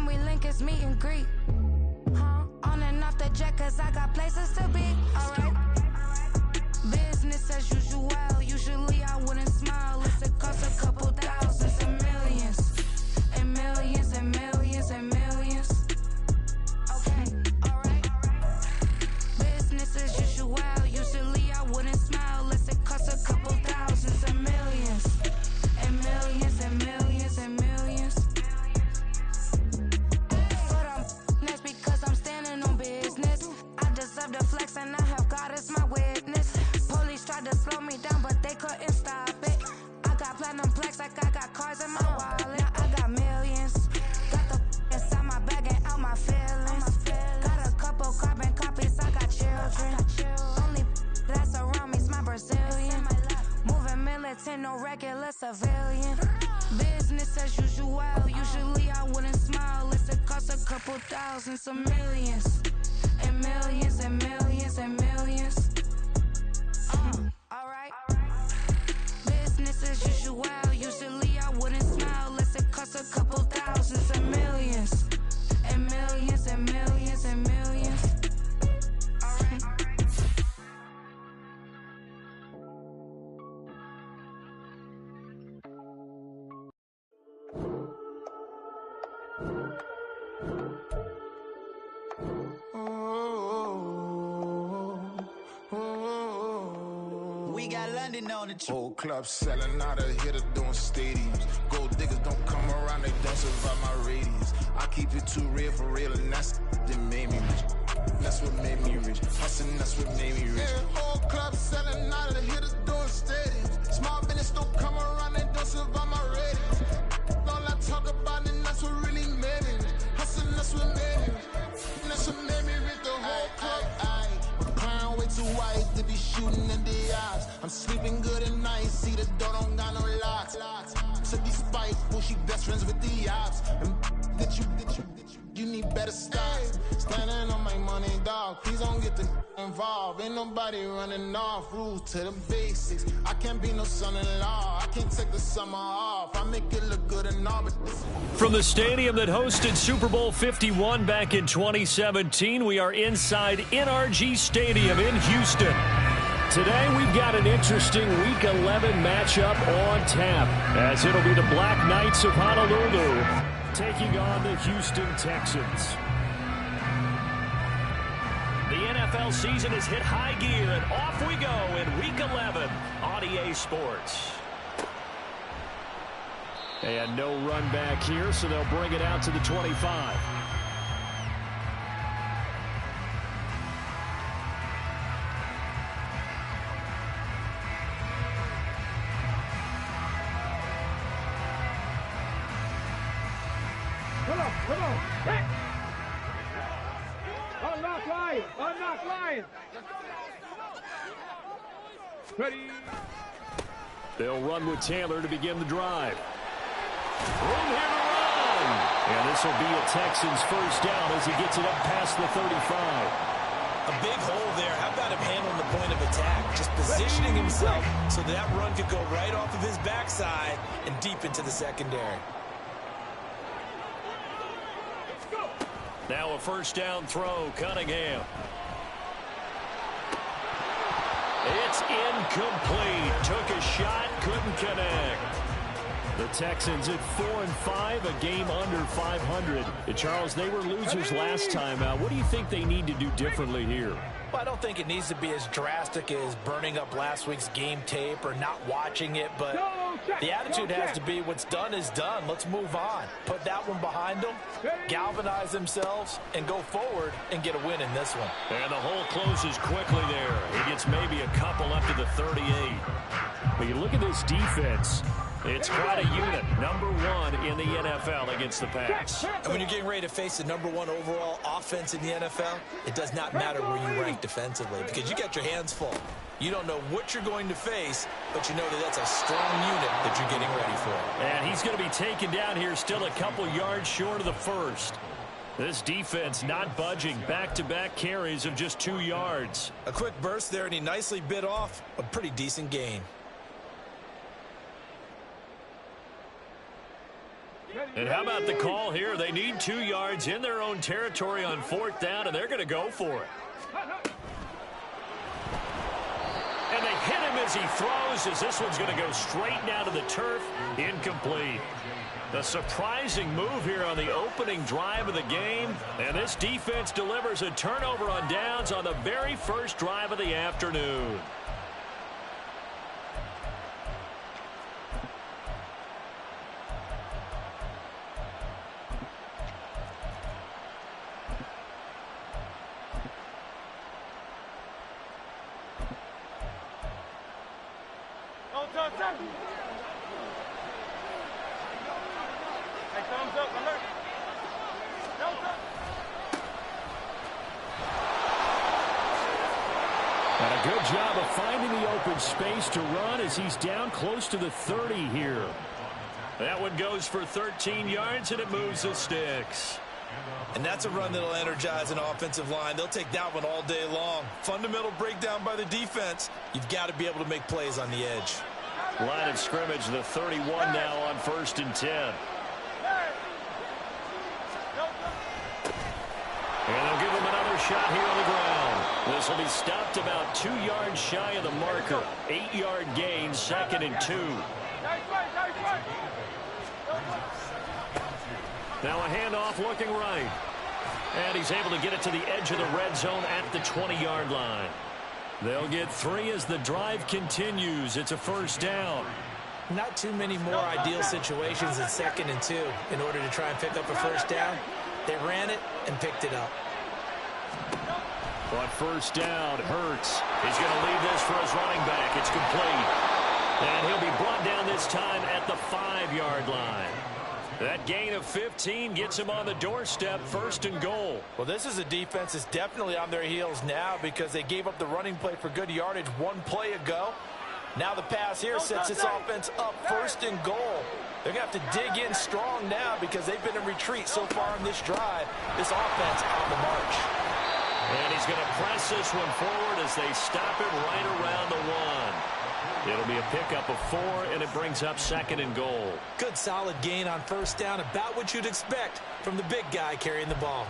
time we link, it's meet and greet. On and off the jet, cause I got places to be. Alright. Business as usual. Usually I wouldn't smile. It costs a couple thousands and millions. And millions and millions and millions. Okay, alright. Business as usual. Usually I wouldn't smile unless it costs a couple thousands and millions. And millions and millions and millions. But that's because I'm standing on business. I deserve the flex and I have God as my witness. Police tried to slow me down, but they couldn't stop it. I got platinum plaques like I got cars in my wallet. I got millions. Got the inside my bag and out my feelings. Got a couple carbon copies, I got children. Only that's around me's my Brazilian. Moving militant, no regular civilian. Business as usual. Usually I wouldn't smile unless it costs a couple thousands of millions. And millions and millions and millions. Alright. Business as usual. Usually I wouldn't smile unless it costs a couple thousands and millions. And millions and millions and millions. Alright. We got London on the whole club selling out of hitter doing stadiums. Gold diggers don't come around, they don't survive my radius. I keep it too real for real, and that's that made me rich. That's what made me rich. Hustling, that's what made me rich. Yeah, whole club selling out of the hitters doing stadiums. Small business don't come around, they don't survive my radius. All I talk about, and that's what really made me rich. Hustling, that's what made me rich. That's what made me rich. The whole club. Way too white to be shooting in the eyes. I'm sleeping good at night, see the door don't got no locks. To be spiteful, she best friends with the ops. And you need better stops. Standing on my money, dog. Please don't get the involved. Ain't nobody running off. Rules to the basics. I can't be no son-in-law. I can't take the summer off. I make it look good and all, but from the stadium that hosted Super Bowl 51 back in 2017, we are inside NRG Stadium in Houston. Today, we've got an interesting Week 11 matchup on tap, as it'll be the Black Knights of Honolulu taking on the Houston Texans. The NFL season has hit high gear, and off we go in Week 11 on EA Sports. And no run back here, so they'll bring it out to the 25. Come on. Hey. Unlock line. Ready. They'll run with Taylor to begin the drive. Room here to run. And this will be a Texans first down as he gets it up past the 35. A big hole there. How about him handling the point of attack? Just positioning himself so that run could go right off of his backside and deep into the secondary. Now a first down throw, Cunningham. It's incomplete. Took a shot, couldn't connect. The Texans at 4-5, a game under 500. Charles, they were losers last time out. What do you think they need to do differently here? Well, I don't think it needs to be as drastic as burning up last week's game tape or not watching it, but the attitude has to be what's done is done. Let's move on. Put that one behind them, galvanize themselves, and go forward and get a win in this one. And the hole closes quickly there. He gets maybe a couple up to the 38. But you look at this defense. It's quite a unit, number one in the NFL against the pass. And when you're getting ready to face the number one overall offense in the NFL, it does not matter where you rank defensively because you got your hands full. You don't know what you're going to face, but you know that that's a strong unit that you're getting ready for. And he's going to be taken down here still a couple yards short of the first. This defense not budging, back-to-back carries of just 2 yards. A quick burst there, and he nicely bit off a pretty decent gain. Ready. And how about the call here? They need 2 yards in their own territory on 4th down, and they're going to go for it. And they hit him as he throws, as this one's going to go straight down to the turf. Incomplete. A surprising move here on the opening drive of the game. And this defense delivers a turnover on downs on the very first drive of the afternoon. And a good job of finding the open space to run as he's down close to the 30 here. That one goes for 13 yards, and it moves the sticks. And that's a run that'll energize an offensive line. They'll take that one all day long. Fundamental breakdown by the defense. You've got to be able to make plays on the edge. Line of scrimmage, the 31 now on 1st and 10. And they'll give him another shot here on the ground. This will be stopped about 2 yards shy of the marker. 8-yard gain, 2nd and 2. Now a handoff looking right. And he's able to get it to the edge of the red zone at the 20-yard line. They'll get 3 as the drive continues. It's a 1st down. Not too many more ideal situations in 2nd and 2 in order to try and pick up a 1st down. They ran it and picked it up. On 1st down, Hurts is going to leave this for his running back. It's complete. And he'll be brought down this time at the 5-yard line. That gain of 15 gets him on the doorstep, 1st and goal. Well, this is a defense that's definitely on their heels now because they gave up the running play for good yardage 1 play ago. Now the pass here sets this offense up 1st and goal. They're going to have to dig in strong now because they've been in retreat so far in this drive. This offense on the march. And he's going to press this one forward as they stop it right around the 1. It'll be a pickup of 4, and it brings up 2nd and goal. Good solid gain on 1st down, about what you'd expect from the big guy carrying the ball.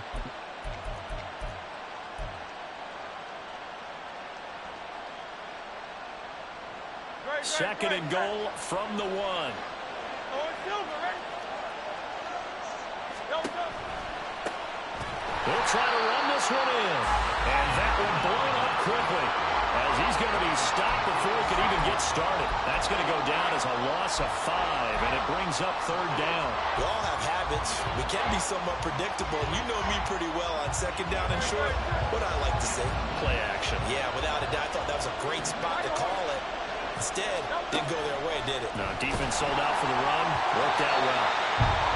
Second and goal from the 1. They'll try to run this one in. And that one blown up quickly as he's going to be stopped before he can even get started. That's going to go down as a loss of 5, and it brings up 3rd down. We all have habits. We can be somewhat predictable, and you know me pretty well on 2nd down and short. What I like to say? Play action. Yeah, without a doubt, I thought that was a great spot to call it. Instead, didn't go their way, did it? No, defense sold out for the run. Worked out well.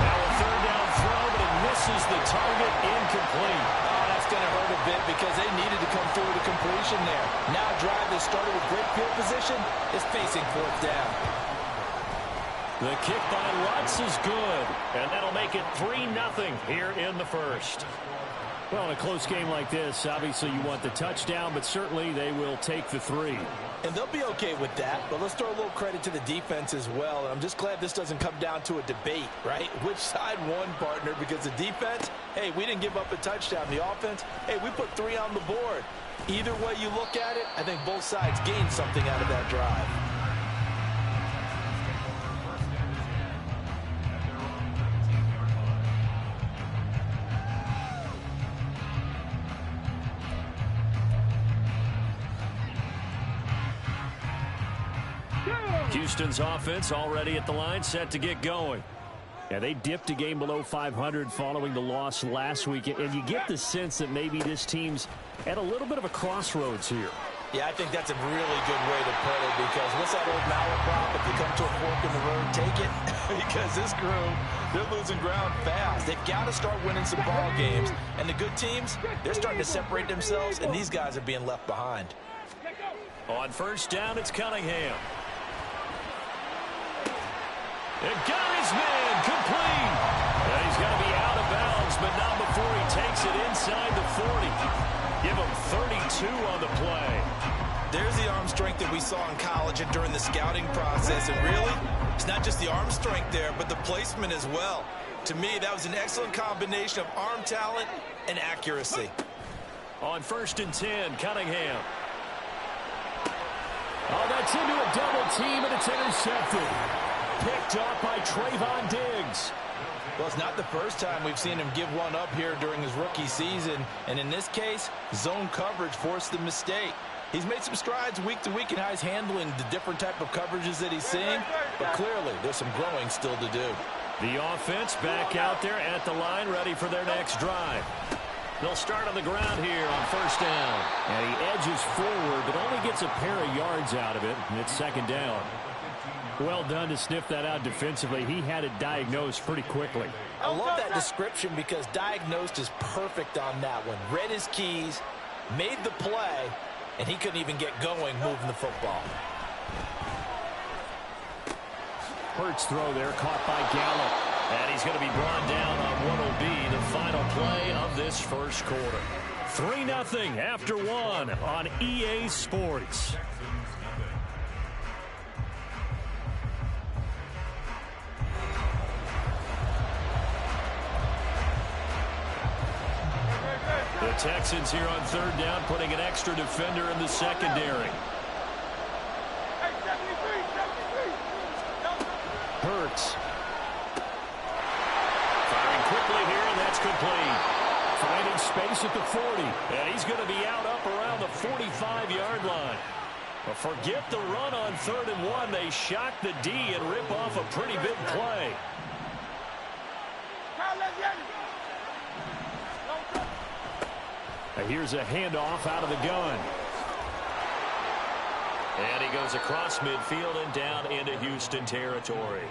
Now a 3rd down throw, but it misses the target. Incomplete. Oh, that's going to hurt a bit because they needed to come through with a completion there. Now a drive that started with great field position is facing 4th down. The kick by Lutz is good, and that'll make it 3-0 here in the 1st. Well, in a close game like this, obviously you want the touchdown, but certainly they will take the 3. And they'll be okay with that, but let's throw a little credit to the defense as well. I'm just glad this doesn't come down to a debate, right? Which side won, partner? Because the defense, hey, we didn't give up a touchdown. The offense, hey, we put 3 on the board. Either way you look at it, I think both sides gained something out of that drive. Houston's offense already at the line, set to get going. Yeah, they dipped a game below 500 following the loss last week, and you get the sense that maybe this team's at a little bit of a crossroads here. Yeah, I think that's a really good way to put it because what's that old malaprop? If you come to a fork in the road, take it. Because this group, they're losing ground fast. They've got to start winning some ball games. And the good teams, they're starting to separate themselves, and these guys are being left behind. On 1st down, it's Cunningham. And got his man complete. And he's going to be out of bounds, but not before he takes it inside the 40. Give him 32 on the play. There's the arm strength that we saw in college and during the scouting process. And really, it's not just the arm strength there, but the placement as well. To me, that was an excellent combination of arm talent and accuracy. On 1st and 10, Cunningham. Oh, that's into a double team, and it's intercepted. Picked up by Trayvon Diggs. Well, it's not the first time we've seen him give one up here during his rookie season. And in this case, zone coverage forced the mistake. He's made some strides week to week in how he's handling the different type of coverages that he's seeing. But clearly, there's some growing still to do. The offense back out there at the line, ready for their next drive. They'll start on the ground here on 1st down. And he edges forward, but only gets a pair of yards out of it. And it's 2nd down. Well done to sniff that out defensively. He had it diagnosed pretty quickly. I love that description because diagnosed is perfect on that one. Read his keys, made the play, and he couldn't even get going moving the football. Hurts throw there, caught by Gallup. And he's going to be brought down on what will be the final play of this first quarter. 3-0 after 1 on EA Sports. The Texans here on 3rd down, putting an extra defender in the secondary. Hurts. Firing quickly here, and that's complete. Finding space at the 40, and he's going to be out up around the 45-yard line. But forget the run on 3rd and 1. They shock the D and rip off a pretty big play. Here's a handoff out of the gun. And he goes across midfield and down into Houston territory.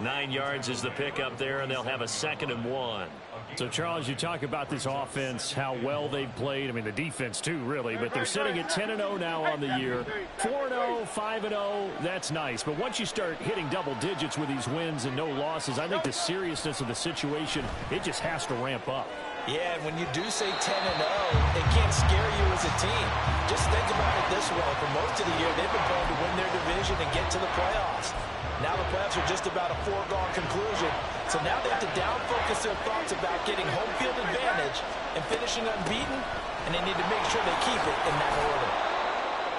9 yards is the pickup there, and they'll have a 2nd and 1. So, Charles, you talk about this offense, how well they've played. I mean, the defense, too, really. But they're sitting at 10-0 now on the year. 4-0, 5-0, that's nice. But once you start hitting double digits with these wins and no losses, I think the seriousness of the situation, it just has to ramp up. Yeah, and when you do say 10-0, it can't scare you as a team. Just think about it this way. For most of the year, they've been going to win their division and get to the playoffs. Now the playoffs are just about a foregone conclusion. So now they have to down-focus their thoughts about getting home field advantage and finishing unbeaten, and they need to make sure they keep it in that order.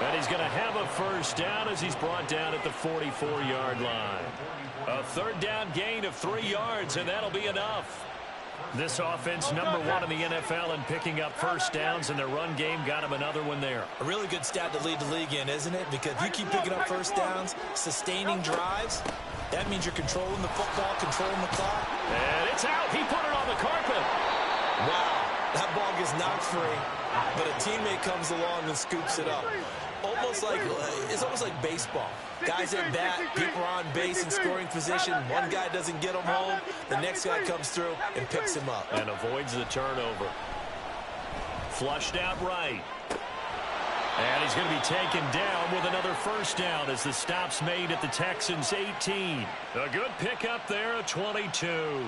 And he's going to have a 1st down as he's brought down at the 44-yard line. A 3rd down gain of 3 yards, and that'll be enough. This offense, number 1 in the NFL in picking up 1st downs, and their run game got him another one there. A really good stat to lead the league in, isn't it? Because if you keep picking up 1st downs, sustaining drives, that means you're controlling the football, controlling the clock. And it's out. He put it on the carpet. Wow, that ball gets knocked free, but a teammate comes along and scoops it up. It's almost like baseball. Guys at bat, people are on base in scoring position. One guy doesn't get him home. The next guy comes through and picks him up. And avoids the turnover. Flushed out right. And he's going to be taken down with another 1st down as the stop's made at the Texans' 18. A good pickup there at 22.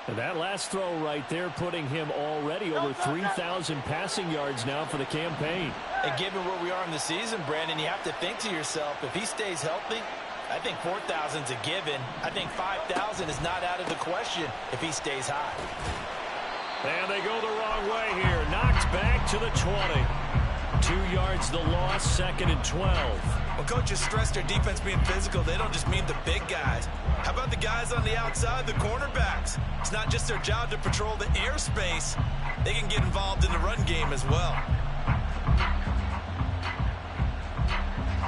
And that last throw right there putting him already over 3,000 passing yards now for the campaign. And given where we are in the season, Brandon, you have to think to yourself, if he stays healthy, I think 4,000's a given. I think 5,000 is not out of the question if he stays high. And they go the wrong way here. Knocked back to the 20. 2 yards the loss, 2nd and 12. When coaches stress their defense being physical, they don't just mean the big guys. How about the guys on the outside, the cornerbacks? It's not just their job to patrol the airspace. They can get involved in the run game as well.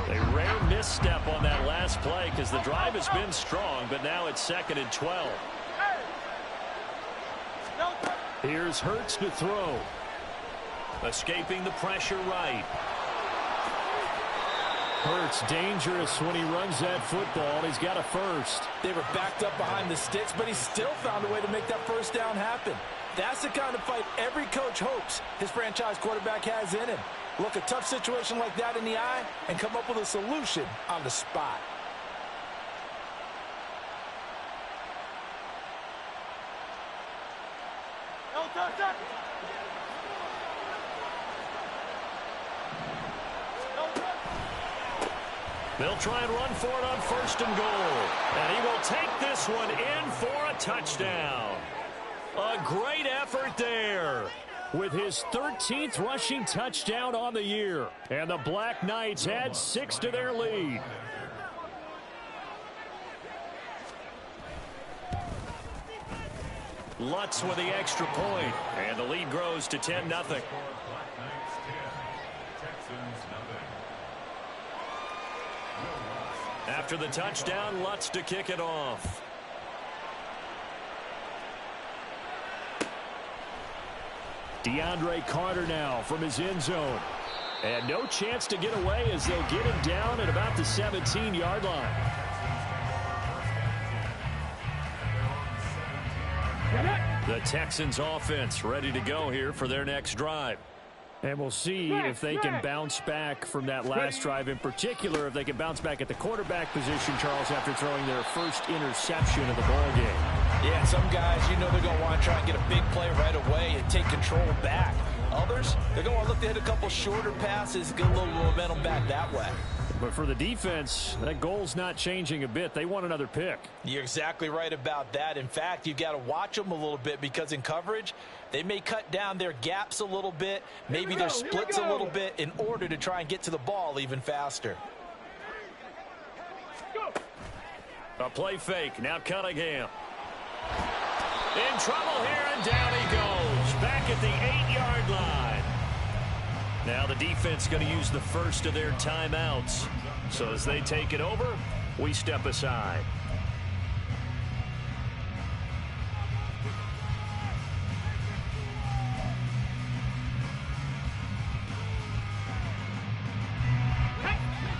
A rare misstep on that last play because the drive has been strong, but now it's 2nd and 12. Here's Hurts to throw. Escaping the pressure right. Hurts dangerous when he runs that football. He's got a 1st. They were backed up behind the sticks, but he still found a way to make that 1st down happen. That's the kind of fight every coach hopes his franchise quarterback has in him. Look a tough situation like that in the eye and come up with a solution on the spot. They'll try and run for it on 1st and goal. And he will take this one in for a touchdown. A great effort there with his 13th rushing touchdown on the year. And the Black Knights add 6 to their lead. Lutz with the extra point, and the lead grows to 10-0. After the touchdown, Lutz to kick it off. DeAndre Carter now from his end zone. And no chance to get away as they'll get him down at about the 17-yard line. The Texans offense ready to go here for their next drive. And we'll see if they can bounce back from that last drive, in particular if they can bounce back at the quarterback position, Charles, after throwing their first interception of the ball game. Yeah, some guys, you know they're going to want to try and get a big play right away and take control back. Others, they're going to look to hit a couple shorter passes, get a little momentum back that way. But for the defense, that goal's not changing a bit. They want another pick. You're exactly right about that. In fact, you've got to watch them a little bit because in coverage, they may cut down their gaps a little bit, maybe their splits a little bit in order to try and get to the ball even faster. A play fake. Now Cunningham. In trouble here, and down he goes. Back at the 8-yard line. Now the defense going to use the first of their timeouts. So as they take it over, we step aside.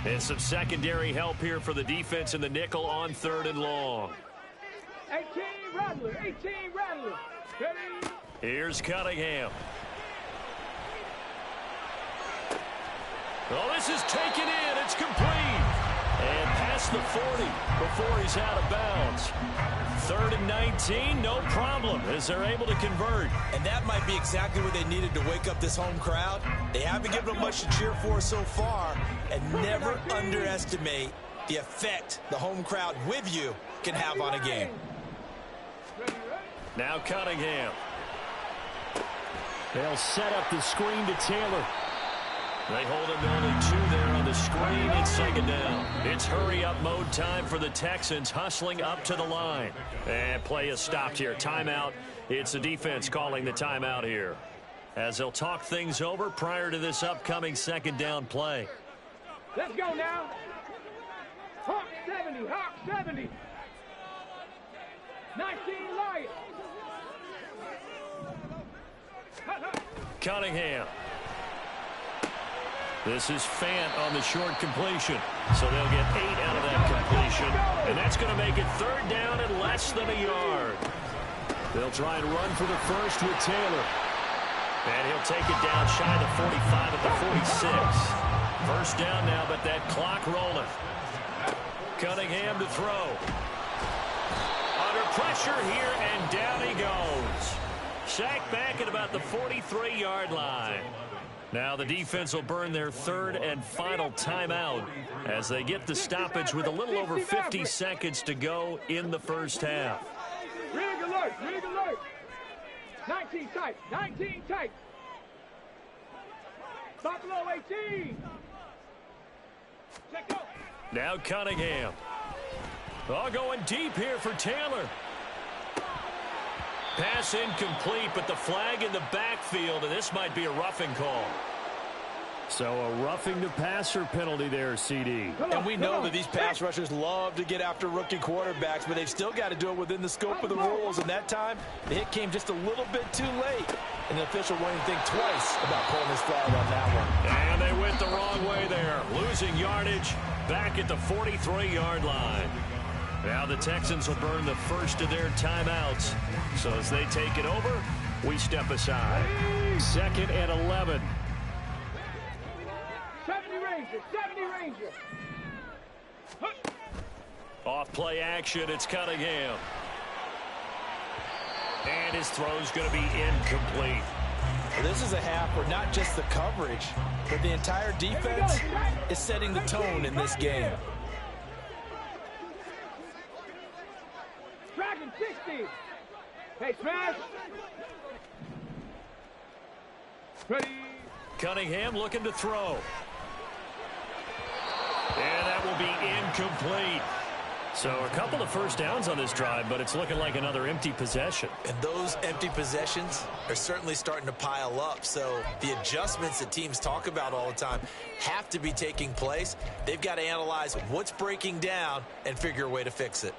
And some secondary help here for the defense in the nickel on 3rd and long. 18 Rattler, 18 Rattler. Ready? Here's Cunningham. Oh, this is taken in. It's complete. And past the 40 before he's out of bounds. 3rd and 19, no problem as they're able to convert. And that might be exactly what they needed to wake up this home crowd. They haven't given them much to cheer for so far. And never underestimate the effect the home crowd with you can have on a game. Now Cunningham. They'll set up the screen to Taylor. They hold him to only 2 there on the screen. It's 2nd down. It's hurry-up mode time for the Texans, hustling up to the line. And play is stopped here. Timeout. It's the defense calling the timeout here, as they'll talk things over prior to this upcoming 2nd down play. Let's go now. Hawk 70, Hawk 70. 19 Lions. Cunningham. This is Fant on the short completion. So they'll get 8 out of that completion. And that's going to make it 3rd down and less than a yard. They'll try and run for the first with Taylor. And he'll take it down shy of the 45 at the 46. 1st down now, but that clock rolling. Cunningham to throw. Under pressure here, and down he goes. Sacked back at about the 43-yard line. Now the defense will burn their 3rd and final timeout as they get the stoppage with a little over 50 seconds to go in the first half. Rig alert, rig alert. 19 tight, 19 tight. Buffalo 18. Check go. Now Cunningham. All going deep here for Taylor. Pass incomplete, but the flag in the backfield, and this might be a roughing call. So a roughing the passer penalty there, CD. And we know that these pass rushers love to get after rookie quarterbacks, but they've still got to do it within the scope of the rules. And that time, the hit came just a little bit too late. And the official won't even think twice about pulling his flag on that one. And they went the wrong way there, losing yardage back at the 43-yard line. Now the Texans will burn the first of their timeouts. So as they take it over, we step aside. 2nd and 11. 70 Ranger, 70 Ranger. Off play action, it's Cunningham. And his throw's going to be incomplete. Well, this is a half where not just the coverage, but the entire defense is setting the tone in this game. 60. Hey, smash. Ready. Cunningham looking to throw. And that will be incomplete. So a couple of first downs on this drive, but it's looking like another empty possession. And those empty possessions are certainly starting to pile up. So the adjustments that teams talk about all the time have to be taking place. They've got to analyze what's breaking down and figure a way to fix it.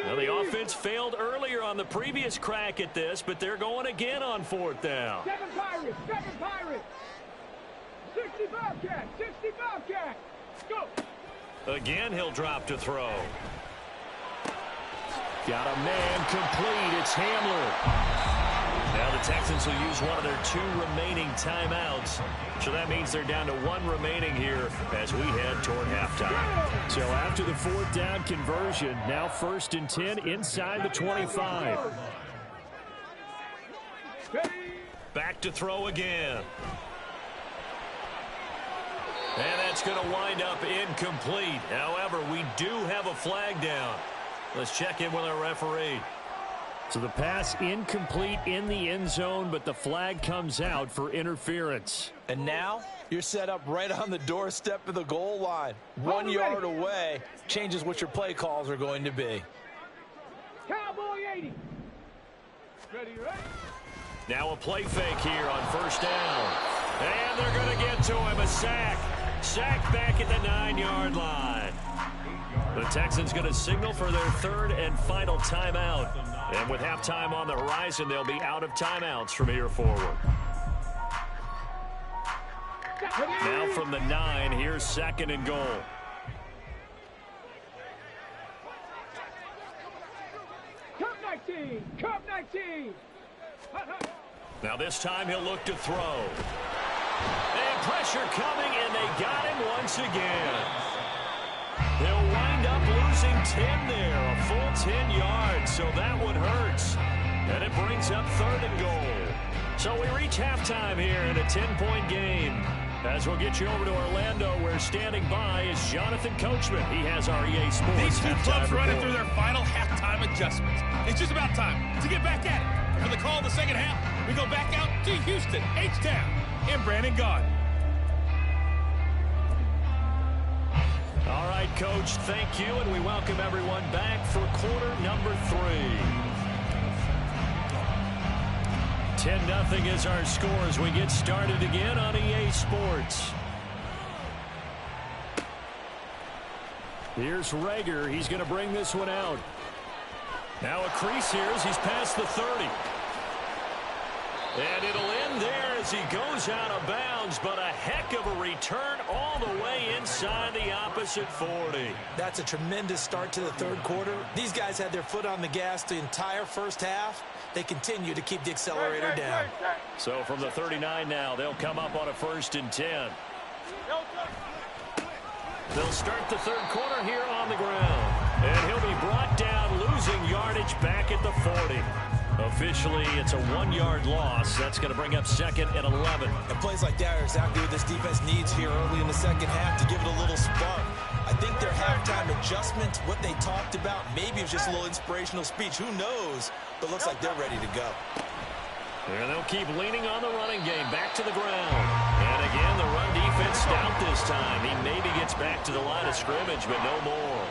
Well, the offense failed earlier on the previous crack at this, but they're going again on fourth down. 7 Pirates, 7 Pirates. 60 Bobcat, 60 Bobcat. Go. Again, he'll drop to throw. Got a man complete. It's Hamler. Now the Texans will use one of their 2 remaining timeouts. So that means they're down to 1 remaining here as we head toward halftime. So after the fourth down conversion, now 1st and 10 inside the 25. Back to throw again. And that's going to wind up incomplete. However, we do have a flag down. Let's check in with our referee. So the pass incomplete in the end zone, but the flag comes out for interference. And now you're set up right on the doorstep of the goal line. 1 yard away changes what your play calls are going to be. Cowboy 80. Ready, ready. Now a play fake here on first down. And they're going to get to him. A sack. Sack back at the 9-yard line. The Texans going to signal for their 3rd and final timeout. And with halftime on the horizon, they'll be out of timeouts from here forward. Now from the 9, here's 2nd and goal. Cup 19, Cup 19. Now this time he'll look to throw. And pressure coming, and they got him once again. They'll wind up losing 10 there, a full 10 yards, so that one hurts. And it brings up 3rd and goal. So we reach halftime here in a 10-point game. As we'll get you over to Orlando, where standing by is Jonathan Coachman. He has our EA Sports. These 2 clubs running through their final halftime adjustments. It's just about time to get back at it. For the call of the second half, we go back out to Houston, H-Town, and Brandon Gaudin. All right, Coach, thank you, and we welcome everyone back for quarter number 3. 10-0 is our score as we get started again on EA Sports. Here's Rager. He's going to bring this one out. Now a crease here as he's past the 30. And it'll end there as he goes out of bounds, but a heck of a return all the way inside the opposite 40. That's a tremendous start to the 3rd quarter. These guys had their foot on the gas the entire first half. They continue to keep the accelerator down. So from the 39 now, they'll come up on a 1st and 10. They'll start the 3rd quarter here on the ground. And he'll be brought down, losing yardage back at the 40. Officially, it's a 1-yard loss. That's going to bring up 2nd and 11. And plays like that are exactly what this defense needs here early in the second half to give it a little spark. I think their halftime adjustment, what they talked about, maybe it was just a little inspirational speech. Who knows? But looks like they're ready to go. And they'll keep leaning on the running game. Back to the ground. And again, the run defense stout this time. He maybe gets back to the line of scrimmage, but no more.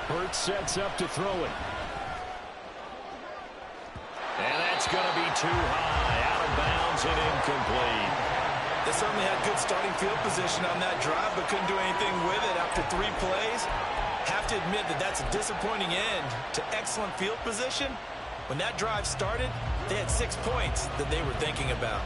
Hurts sets up to throw it. And that's going to be too high. Out of bounds and incomplete. They certainly had good starting field position on that drive, but couldn't do anything with it after 3 plays. Have to admit that that's a disappointing end to excellent field position. When that drive started, they had 6 points that they were thinking about.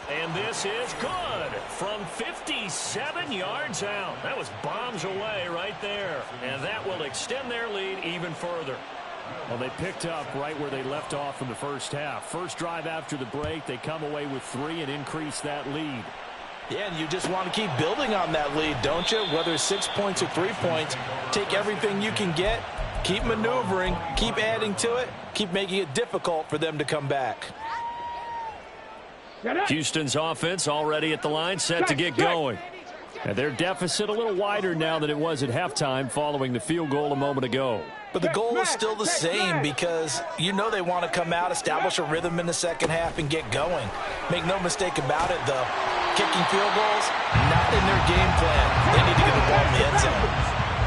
And this is good from 57 yards out. That was bombs away right there. And that will extend their lead even further. Well, they picked up right where they left off in the first half. First drive after the break, they come away with 3 and increase that lead. Yeah, and you just want to keep building on that lead, don't you? Whether it's 6 points or 3 points, take everything you can get, keep maneuvering, keep adding to it, keep making it difficult for them to come back. Houston's offense already at the line, set to get going. And their deficit a little wider now than it was at halftime following the field goal a moment ago. But the goal is still the same because you know they want to come out, establish a rhythm in the second half, and get going. Make no mistake about it, though. Kicking field goals, not in their game plan. They need to get the ball in the end zone.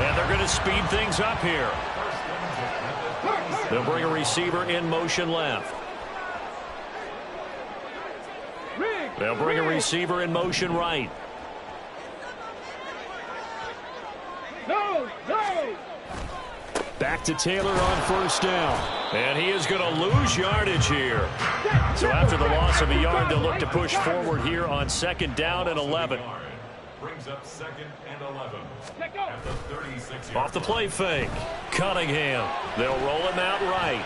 And they're going to speed things up here. They'll bring a receiver in motion left. They'll bring a receiver in motion right. No. Back to Taylor on first down. And he is going to lose yardage here. So after the loss of a yard, they'll look to push forward here on 2nd down and 11. Brings up 2nd and 11 at the 36-yard Off the play fake. Cunningham. They'll roll him out right.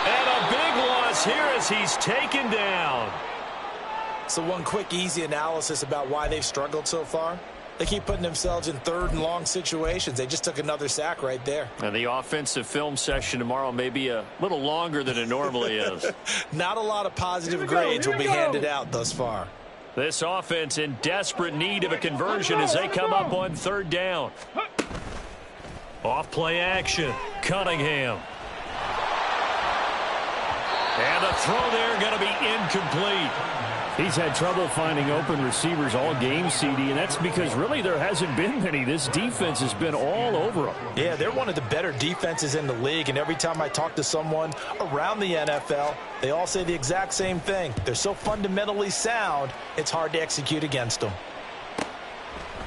And a big loss here as he's taken down. So one quick, easy analysis about why they've struggled so far. They keep putting themselves in 3rd and long situations. They just took another sack right there. And the offensive film session tomorrow may be a little longer than it normally is. Not a lot of positive grades will be handed out thus far. This offense in desperate need of a conversion as they come up on 3rd down. Off play action. Cunningham. And the throw there going to be incomplete. He's had trouble finding open receivers all game, CD, and that's because really there hasn't been many. This defense has been all over them. Yeah, they're one of the better defenses in the league, and every time I talk to someone around the NFL, they all say the exact same thing. They're so fundamentally sound, it's hard to execute against them.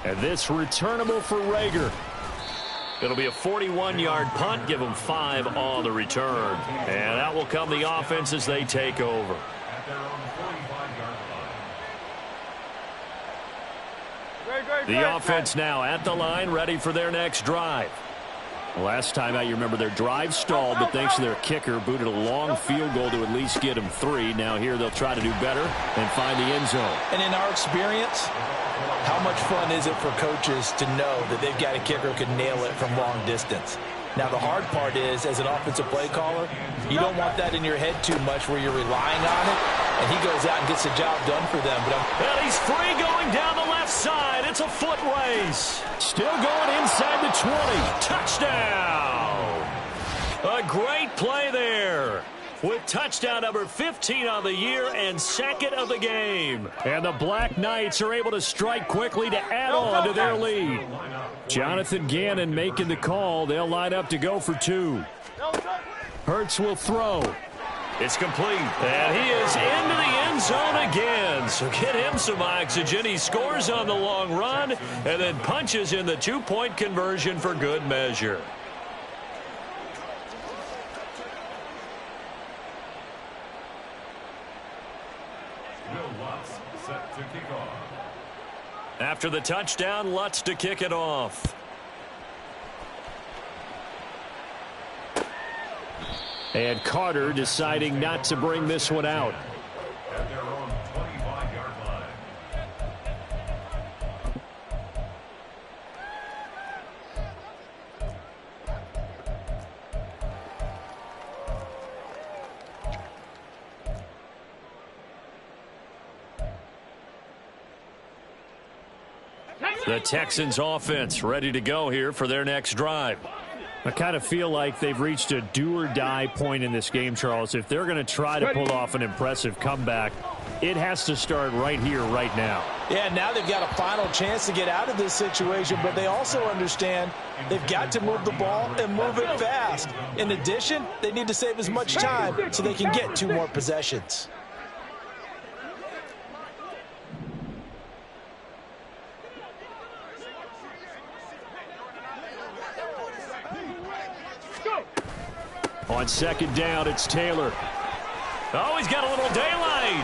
And this returnable for Rager. It'll be a 41-yard punt, give them 5 on the return. And out will come the offense as they take over. The offense now at the line, ready for their next drive. Last time out, you remember their drive stalled, but thanks to their kicker, booted a long field goal to at least get them 3. Now here they'll try to do better and find the end zone. And in our experience, how much fun is it for coaches to know that they've got a kicker who can nail it from long distance? Now, the hard part is, as an offensive play caller, you don't want that in your head too much where you're relying on it, and he goes out and gets the job done for them. Well, he's free going down the left side. It's a foot race. Still going inside the 20. Touchdown. A great play there. With touchdown number 15 on the year and 2nd of the game. And the Black Knights are able to strike quickly to add on to their lead. Jonathan Gannon making the call. They'll line up to go for 2. Hurts will throw. It's complete. And he is into the end zone again. So get him some oxygen. He scores on the long run and then punches in the 2-point conversion for good measure. set to kick off. After the touchdown, Lutz to kick it off. And Carter deciding not to bring this one out. At their own 25-yard line. The Texans offense ready to go here for their next drive. I kind of feel like they've reached a do-or-die point in this game, Charles. If they're going to try to pull off an impressive comeback, it has to start right here, right now. Yeah, now they've got a final chance to get out of this situation, but they also understand they've got to move the ball and move it fast. In addition, they need to save as much time so they can get 2 more possessions. On second down, it's Taylor. Oh, he's got a little daylight.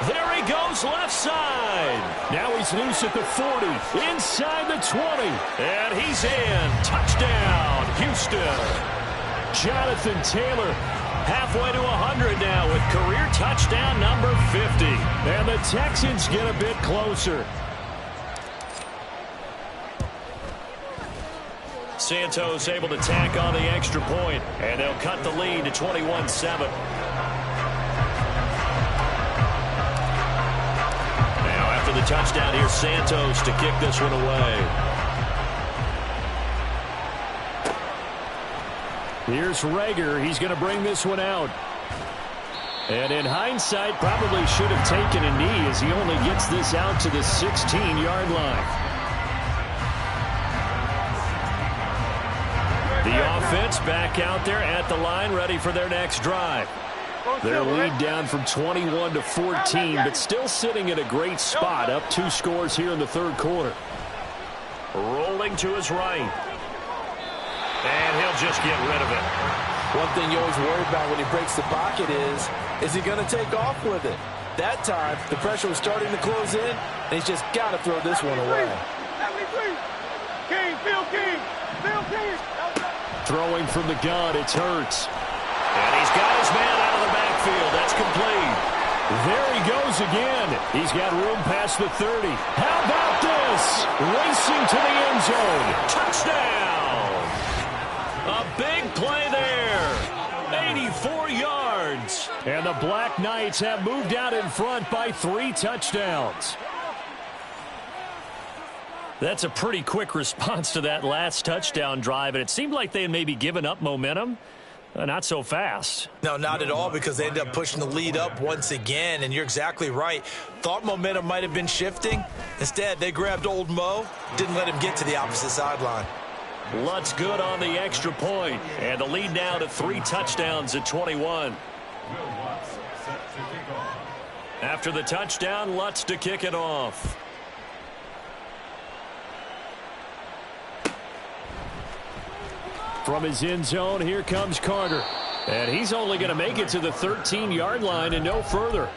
There he goes, left side. Now he's loose at the 40, inside the 20. And he's in. Touchdown, Houston. Jonathan Taylor Halfway to 100 now with career touchdown number 50. And the Texans get a bit closer. Santos able to tack on the extra point, and they'll cut the lead to 21-7. Now after the touchdown, here's Santos to kick this one away. Here's Rager. He's going to bring this one out. And in hindsight, probably should have taken a knee as he only gets this out to the 16-yard line. The offense back out there at the line, ready for their next drive. Their lead down from 21 to 14, but still sitting in a great spot, up 2 scores here in the third quarter. Rolling to his right. And he'll just get rid of it. One thing you always worry about when he breaks the pocket is he going to take off with it? That time, the pressure was starting to close in, and he's just got to throw this one away. King, Phil King, Phil King. Throwing from the gun, it's Hurts. And he's got his man out of the backfield. That's complete. There he goes again. He's got room past the 30. How about this? Racing to the end zone. Touchdown. A big play there. 84 yards. And the Black Knights have moved out in front by 3 touchdowns. That's a pretty quick response to that last touchdown drive, and it seemed like they had maybe given up momentum. Not so fast. No, not at all, because they ended up pushing the lead up once again, and you're exactly right. Thought momentum might have been shifting. Instead, they grabbed old Mo, didn't let him get to the opposite sideline. Lutz good on the extra point, and the lead now to 3 touchdowns at 21. After the touchdown, Lutz to kick it off. From his end zone, here comes Carter. And he's only going to make it to the 13-yard line and no further.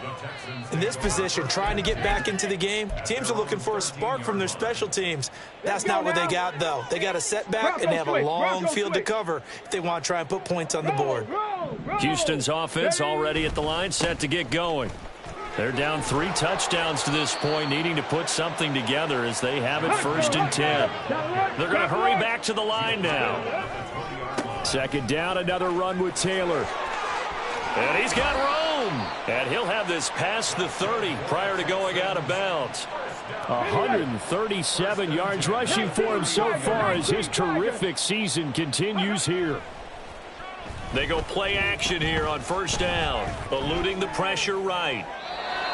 In this position, trying to get back into the game, teams are looking for a spark from their special teams. That's not what they got, though. They got a setback, and they have a long field to cover if they want to try and put points on the board. Houston's offense already at the line, set to get going. They're down 3 touchdowns to this point, needing to put something together as they have it 1st and 10. They're going to hurry back to the line now. Second down, another run with Taylor. And he's got room. And he'll have this past the 30 prior to going out of bounds. 137 yards rushing for him so far as his terrific season continues here. They go play action here on 1st down, eluding the pressure right.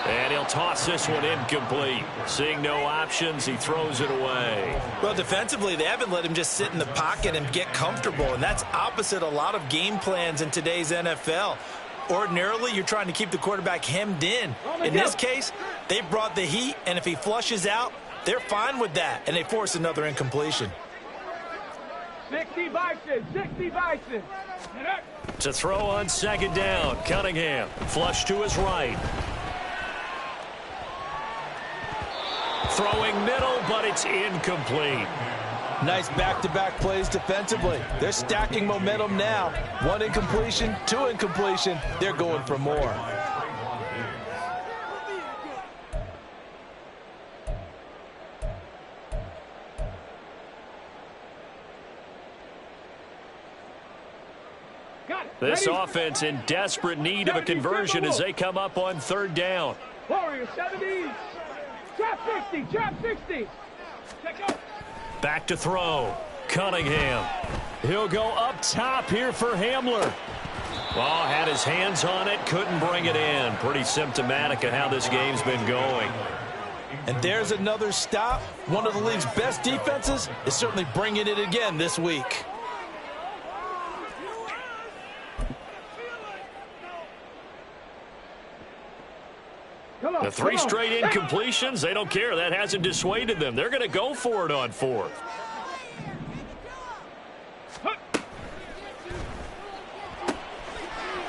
And he'll toss this one incomplete. Seeing no options, he throws it away. Well, defensively, they haven't let him just sit in the pocket and get comfortable, and that's opposite a lot of game plans in today's NFL. Ordinarily, you're trying to keep the quarterback hemmed in. In this case, they brought the heat, and if he flushes out, they're fine with that, and they force another incompletion. 60 Bison, 60 Bison. To throw on 2nd down, Cunningham. Flush to his right. Throwing middle, but it's incomplete. Nice back-to-back plays defensively. They're stacking momentum now. 1 incompletion, 2 incompletion. They're going for more. This offense in desperate need of a conversion as they come up on 3rd down. Warriors 70s. Trap 60, trap 60. Back to throw. Cunningham. He'll go up top here for Hamler. Well, had his hands on it, couldn't bring it in. Pretty symptomatic of how this game's been going. And there's another stop. One of the league's best defenses is certainly bringing it again this week. The 3 straight incompletions, they don't care. That hasn't dissuaded them. They're going to go for it on 4th.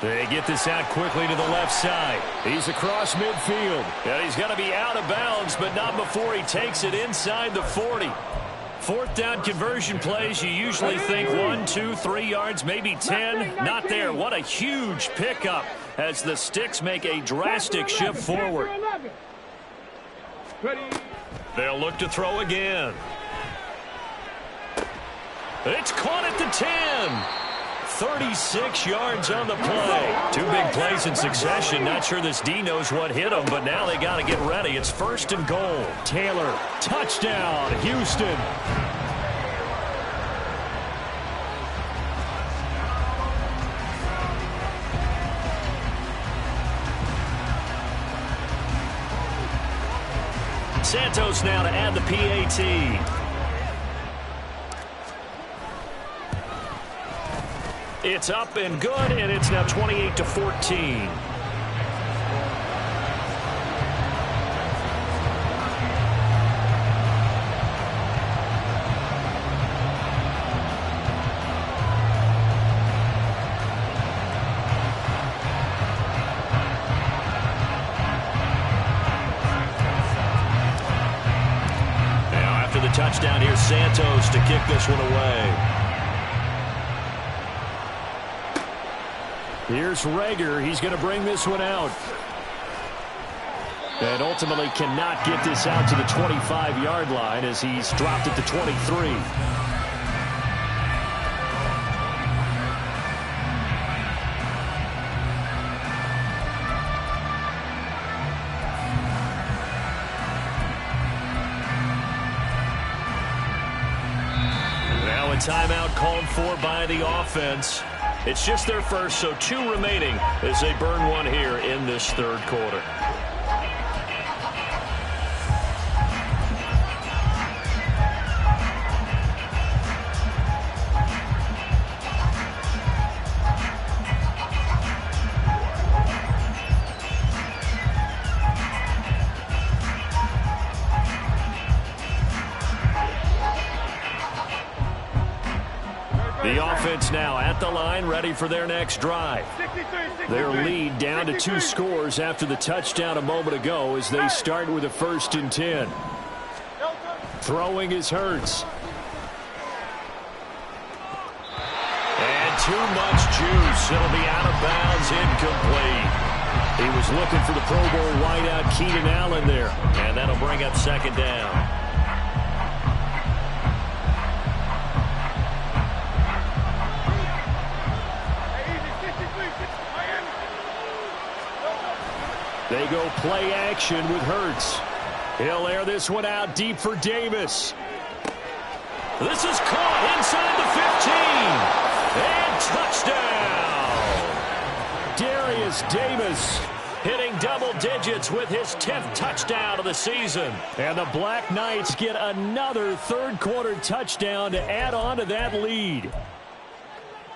They get this out quickly to the left side. He's across midfield. And he's going to be out of bounds, but not before he takes it inside the 40. Fourth down conversion plays, you usually think 1, 2, 3 yards, maybe 10. Not there. What a huge pickup as the Sticks make a drastic shift forward. They'll look to throw again. It's caught at the 10. 36 yards on the play. Two big plays in succession. Not sure this D knows what hit him, but now they got to get ready. It's 1st and goal. Taylor, touchdown, Houston. Santos now to add the PAT. It's up and good, and it's now 28-14. Now after the touchdown, here's Santos to kick this one away. Here's Rager. He's going to bring this one out. And ultimately cannot get this out to the 25-yard line as he's dropped it to 23. Now a timeout called for by the offense. It's just their first, so 2 remaining as they burn one here in this third quarter. The offense now at the line, ready for their next drive. Their lead down to 2 scores after the touchdown a moment ago as they start with a 1st and 10. Throwing is Hurts. And too much juice. It'll be out of bounds, incomplete. He was looking for the Pro Bowl wideout Keenan Allen there, and that'll bring up 2nd down. They go play action with Hurts. He'll air this one out deep for Davis. This is caught inside the 15. And touchdown! Darius Davis hitting double digits with his 10th touchdown of the season. And the Black Knights get another third-quarter touchdown to add on to that lead.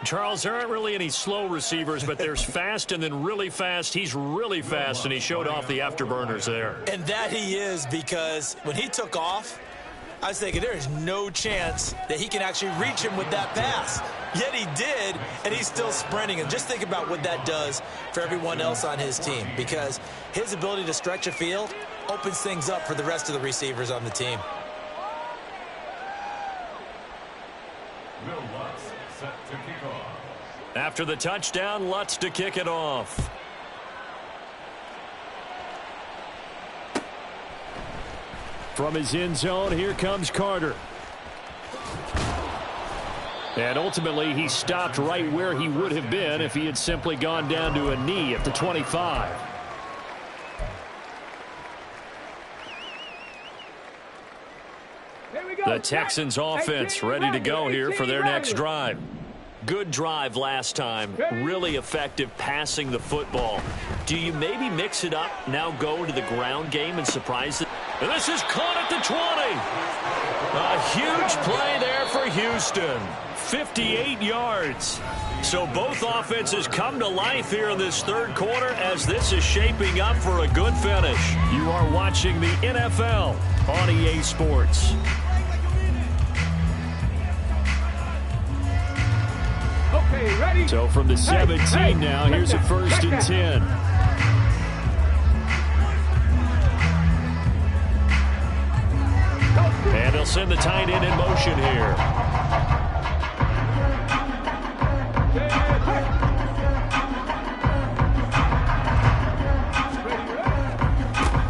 Charles, there aren't really any slow receivers, but there's fast and then really fast. He's really fast, and he showed off the afterburners there. And that he is, because when he took off, I was thinking there is no chance that he can actually reach him with that pass. Yet he did, and he's still sprinting. And just think about what that does for everyone else on his team, because his ability to stretch a field opens things up for the rest of the receivers on the team. After the touchdown, Lutz to kick it off. From his end zone, here comes Carter. And ultimately, he stopped right where he would have been if he had simply gone down to a knee at the 25. The Texans offense ready to go here for their next drive. Good drive last time. Really effective passing the football. Do you maybe mix it up, now go to the ground game and surprise it? And this is caught at the 20. A huge play there for Houston. 58 yards. So both offenses come to life here in this third quarter as this is shaping up for a good finish. You are watching the NFL on EA Sports. Okay, ready? So from the 17 now, here's a 1st and 10. Go And they'll send the tight end in motion here.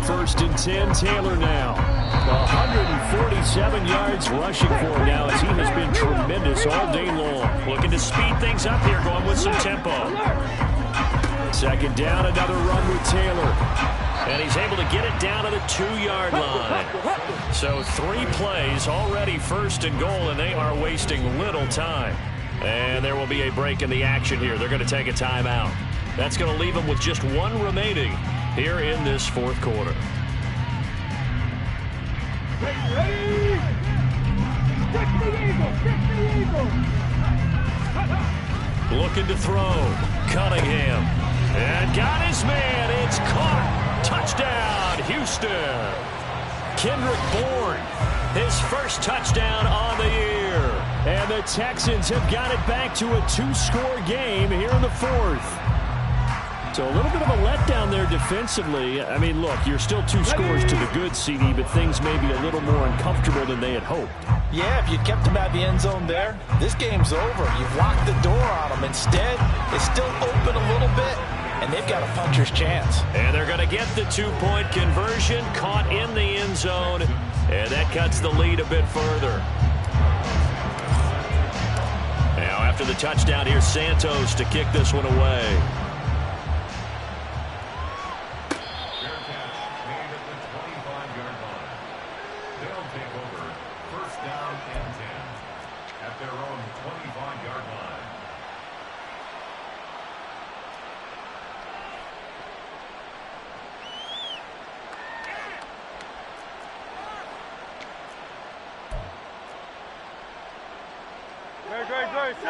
First and 10, Taylor now. 147 yards rushing for him now as he has been tremendous all day long. Looking to speed things up here, going with some tempo. Second down, another run with Taylor. And he's able to get it down to the 2-yard line. So 3 plays already first and goal, and they are wasting little time. And there will be a break in the action here. They're going to take a timeout. That's going to leave them with just 1 remaining here in this fourth quarter. Ready! Stick the eagle! Stick the eagle! Looking to throw. Cunningham. And got his man. It's caught. Touchdown, Houston. Kendrick Bourne, his first touchdown on the year. And the Texans have got it back to a 2-score game here in the fourth. So a little bit of a letdown there defensively. I mean, look, you're still 2 scores to the good, CD, but things may be a little more uncomfortable than they had hoped. Yeah, if you kept them at the end zone there, this game's over. You've locked the door on them. Instead, it's still open a little bit, and they've got a puncher's chance. And they're going to get the 2-point conversion, caught in the end zone, and that cuts the lead a bit further. Now, after the touchdown, here's Santos to kick this one away.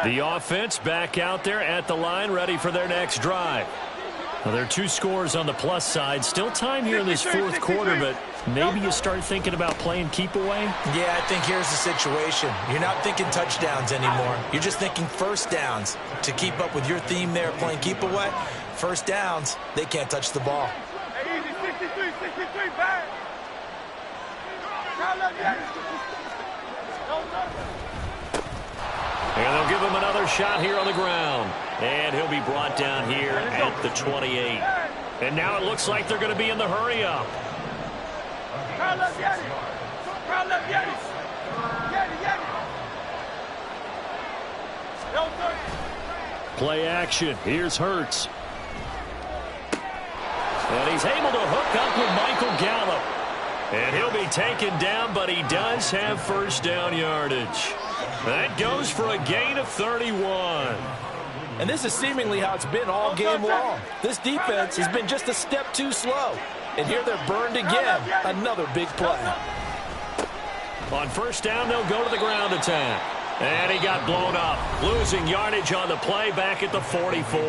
The offense back out there at the line, ready for their next drive. Well, there are 2 scores on the plus side. Still time here in this fourth quarter, but maybe you start thinking about playing keep away? Yeah, I think here's the situation. You're not thinking touchdowns anymore. You're just thinking first downs. To keep up with your theme there, playing keep away, first downs, they can't touch the ball. Hey, easy, 63, back. And they'll give him another shot here on the ground. And he'll be brought down here at the 28. And now it looks like they're going to be in the hurry-up. Play action. Here's Hurts. And he's able to hook up with Michael Gallup. And he'll be taken down, but he does have first down yardage. That goes for a gain of 31. And this is seemingly how it's been all game long. This defense has been just a step too slow. And here they're burned again. Another big play. On first down, they'll go to the ground attack. And he got blown up, losing yardage on the play back at the 44.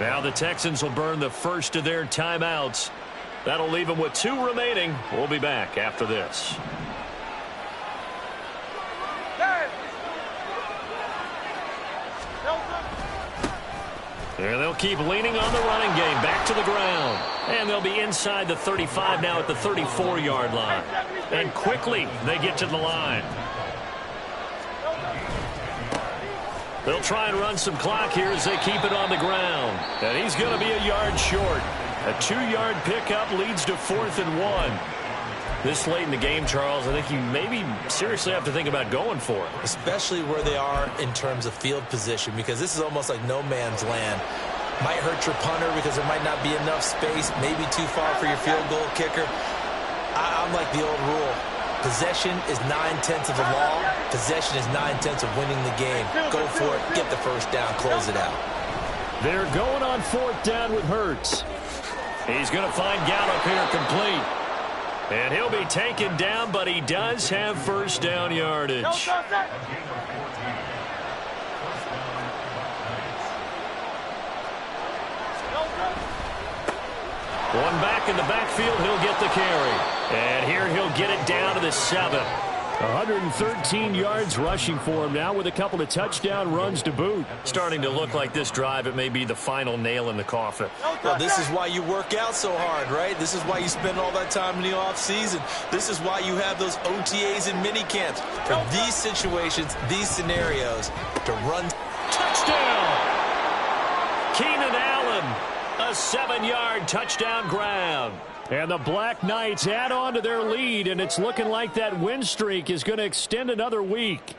Now the Texans will burn the first of their timeouts. That'll leave them with 2 remaining. We'll be back after this. And they'll keep leaning on the running game, back to the ground. And they'll be inside the 35 now at the 34-yard line. And quickly, they get to the line. They'll try and run some clock here as they keep it on the ground. And he's going to be a yard short. A 2-yard pickup leads to 4th and 1. This late in the game, Charles, I think you maybe seriously have to think about going for it. Especially where they are in terms of field position, because this is almost like no man's land. Might hurt your punter because there might not be enough space, maybe too far for your field goal kicker. I'm like the old rule. Possession is 9/10 of the law. Possession is 9/10 of winning the game. Go for it, get the first down, close it out. They're going on 4th down with Hurts. He's going to find Gallup here complete. And he'll be taken down, but he does have first down yardage. One back in the backfield, he'll get the carry. And here he'll get it down to the 7. 113 yards rushing for him now with a couple of touchdown runs to boot. Starting to look like this drive, it may be the final nail in the coffin. Well, this is why you work out so hard, right? This is why you spend all that time in the offseason. This is why you have those OTAs and mini camps. For these situations, these scenarios, to run. Touchdown! Keenan Allen, a 7-yard touchdown grab. And the Black Knights add on to their lead, and it's looking like that win streak is going to extend another week.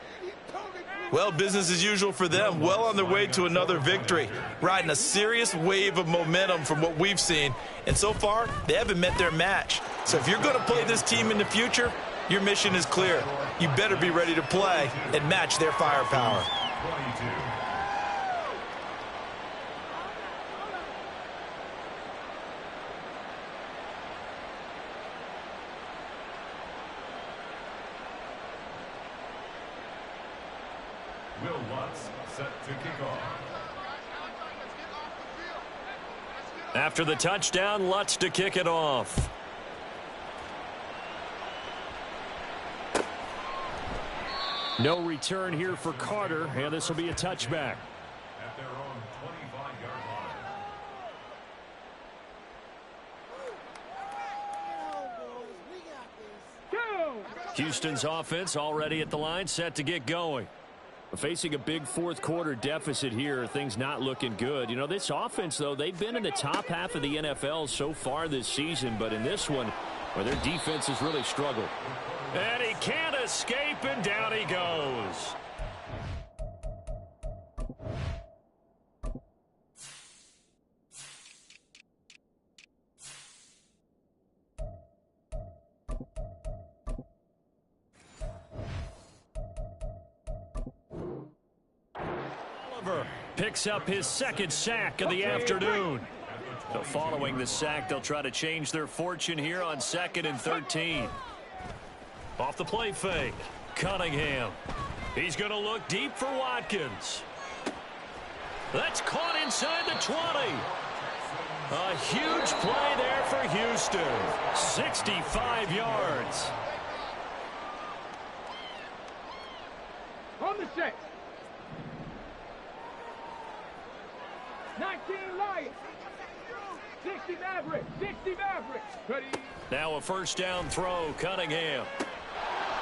Well, business as usual for them. Well on their way to another victory. Riding a serious wave of momentum from what we've seen. And so far, they haven't met their match. So if you're going to play this team in the future, your mission is clear. You better be ready to play and match their firepower. Will Lutz set to kick off. After the touchdown, Lutz to kick it off. No return here for Carter, and this will be a touchback. At their own 25-yard line. Houston's offense already at the line, set to get going. Facing a big fourth-quarter deficit here, things not looking good. You know, this offense, though, they've been in the top half of the NFL so far this season, but in this one, where their defense has really struggled. And he can't escape, and down he goes. Picks up his second sack of the afternoon. So following the sack, they'll try to change their fortune here on 2nd and 13. Off the play fake, Cunningham. He's going to look deep for Watkins. That's caught inside the 20. A huge play there for Houston. 65 yards. On the set. 19 Lions. 60 Mavericks. 60 Mavericks. Ready. Now a first down throw, Cunningham.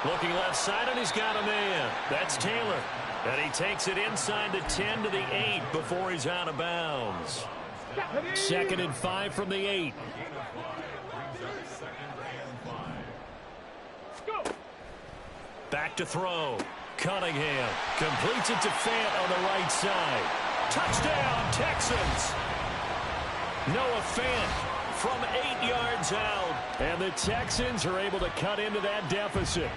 Looking left side, and he's got a man. That's Taylor. And he takes it inside the 10 to the 8 before he's out of bounds. 2nd and 5 from the 8. Go. Back to throw. Cunningham completes it to Fant on the right side. Touchdown, Texans. Noah Fant from 8 yards out. And the Texans are able to cut into that deficit.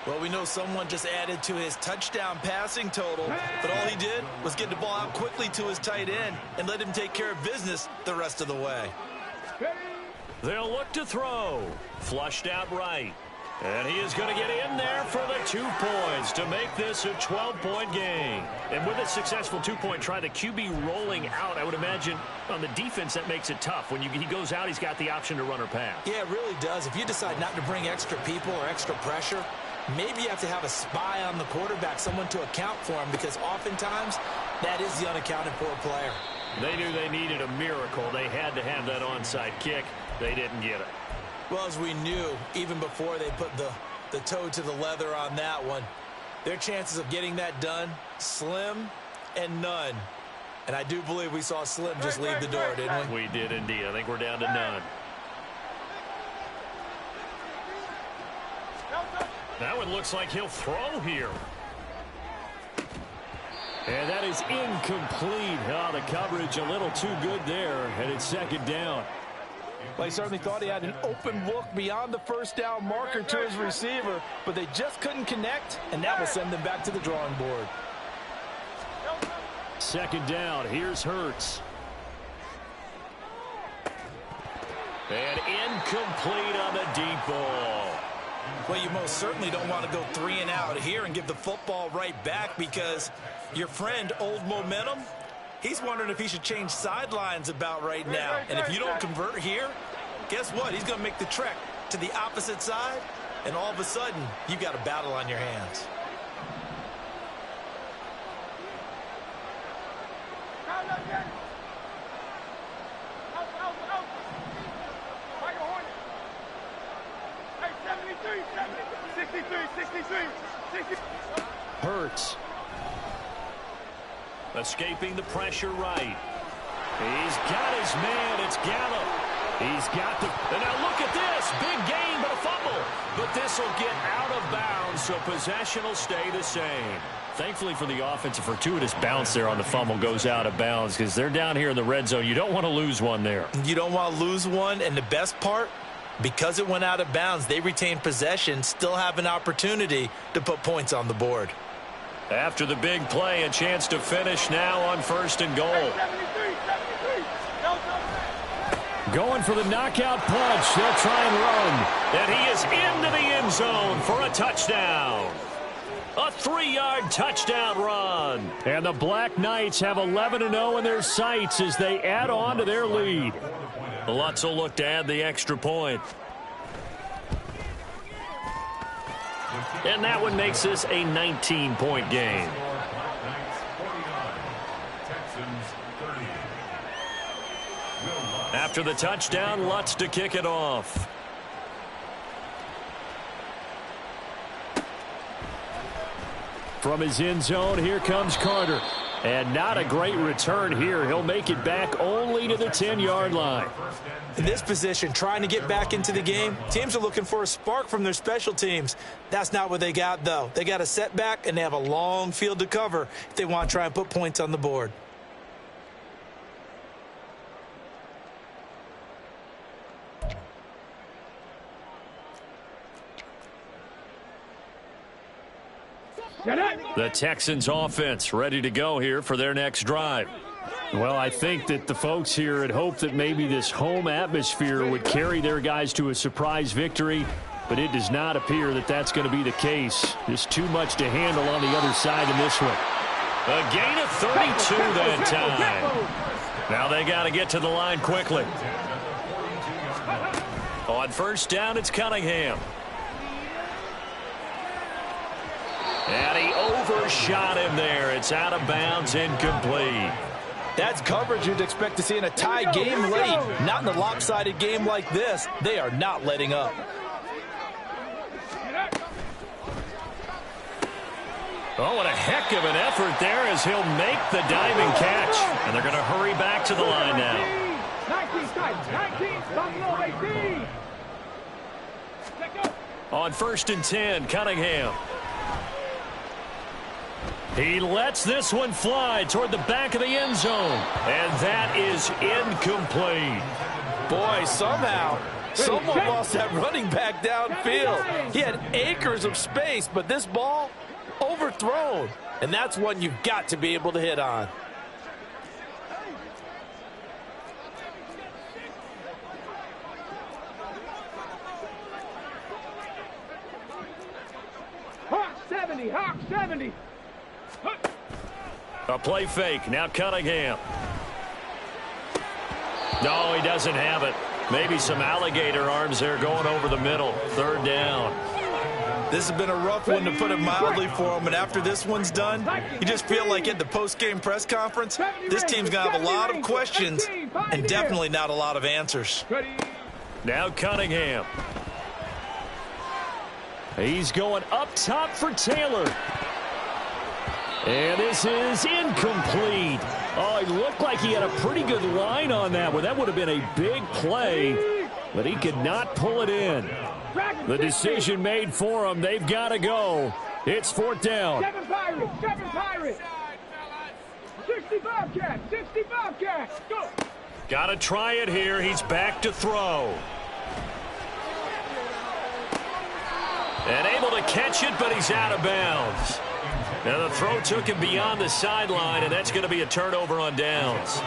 Well, we know someone just added to his touchdown passing total, but all he did was get the ball out quickly to his tight end and let him take care of business the rest of the way. They'll look to throw. Flushed out right. And he is going to get in there for the 2 points to make this a 12-point game. And with a successful 2-point try, the QB rolling out, I would imagine on the defense that makes it tough. When he goes out, he's got the option to run or pass. Yeah, it really does. If you decide not to bring extra people or extra pressure, maybe you have to have a spy on the quarterback, someone to account for him, because oftentimes that is the unaccounted for player. They knew they needed a miracle. They had to have that onside kick. They didn't get it. Well, as we knew, even before they put the toe to the leather on that one, their chances of getting that done, slim and none. And I do believe we saw Slim just leave the door, didn't we? We did indeed. I think we're down to none. Now it looks like he'll throw here. And that is incomplete. Oh, the coverage a little too good there, and it's 2nd down. Well, he certainly thought he had an open look beyond the first down marker to his receiver, but they just couldn't connect, and that will send them back to the drawing board. 2nd down. Here's Hurts. And incomplete on the deep ball. Well, you most certainly don't want to go 3 and out here and give the football right back, because your friend, Old Momentum, he's wondering if he should change sidelines about right now. And if you don't convert here, guess what? He's going to make the trek to the opposite side and all of a sudden, you've got a battle on your hands. Hurts. Escaping the pressure right. He's got his man. It's Gallup. He's got the... And now look at this. Big gain, but a fumble. But this will get out of bounds, so possession will stay the same. Thankfully for the offense, a fortuitous bounce there on the fumble goes out of bounds because they're down here in the red zone. You don't want to lose one there. You don't want to lose one, and the best part, because it went out of bounds, they retain possession, still have an opportunity to put points on the board. After the big play, a chance to finish now on 1st and goal. Going for the knockout punch. They'll try and run. And he is into the end zone for a touchdown. A 3-yard touchdown run. And the Black Knights have 11-0 in their sights as they add on to their lead. The Lutz will look to add the extra point. And that one makes this a 19-point game. After the touchdown, Lutz to kick it off. From his end zone, here comes Carter. And not a great return here. He'll make it back only to the 10-yard line. In this position, trying to get back into the game, teams are looking for a spark from their special teams. That's not what they got, though. They got a setback, and they have a long field to cover if they want to try and put points on the board. The Texans offense ready to go here for their next drive. Well, I think that the folks here had hoped that maybe this home atmosphere would carry their guys to a surprise victory, but it does not appear that that's going to be the case. Just too much to handle on the other side in this one. A gain of 32 that time. Now they got to get to the line quickly. On 1st down, it's Cunningham. And he overshot him there. It's out of bounds, incomplete. That's coverage you'd expect to see in a tie game late. Not in a lopsided game like this. They are not letting up. Oh, what a heck of an effort there as he'll make the diving catch. And they're going to hurry back to the line now. 19, On 1st and 10, Cunningham. He lets this one fly toward the back of the end zone. And that is incomplete. Boy, somehow, someone lost that running back downfield. He had acres of space, but this ball overthrown. And that's one you've got to be able to hit on. Hawk 70. A play fake. Now Cunningham. No, he doesn't have it. Maybe some alligator arms there going over the middle. 3rd down. This has been a rough one, to put it mildly, for him. And after this one's done, you just feel like at the post-game press conference, this team's going to have a lot of questions and definitely not a lot of answers. Now Cunningham. He's going up top for Taylor. And this is incomplete. Oh, he looked like he had a pretty good line on that one. That would have been a big play, but he could not pull it in. The decision made for him. They've got to go. It's 4th down. 7 Pirates. 65 Cats. Go. Got to try it here. He's back to throw. And able to catch it, but he's out of bounds. Now the throw took him beyond the sideline, and that's going to be a turnover on downs.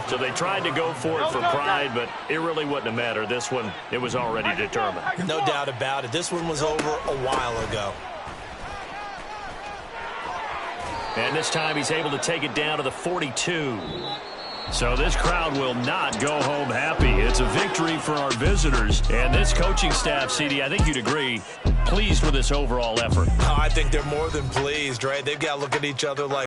So they tried to go for it for pride, but it really wouldn't have mattered. This one, it was already determined. No doubt about it. This one was over a while ago. And this time he's able to take it down to the 42. So this crowd will not go home happy. It's a victory for our visitors. And this coaching staff, CD, I think you'd agree, pleased with this overall effort. I think they're more than pleased, right? They've got to look at each other like,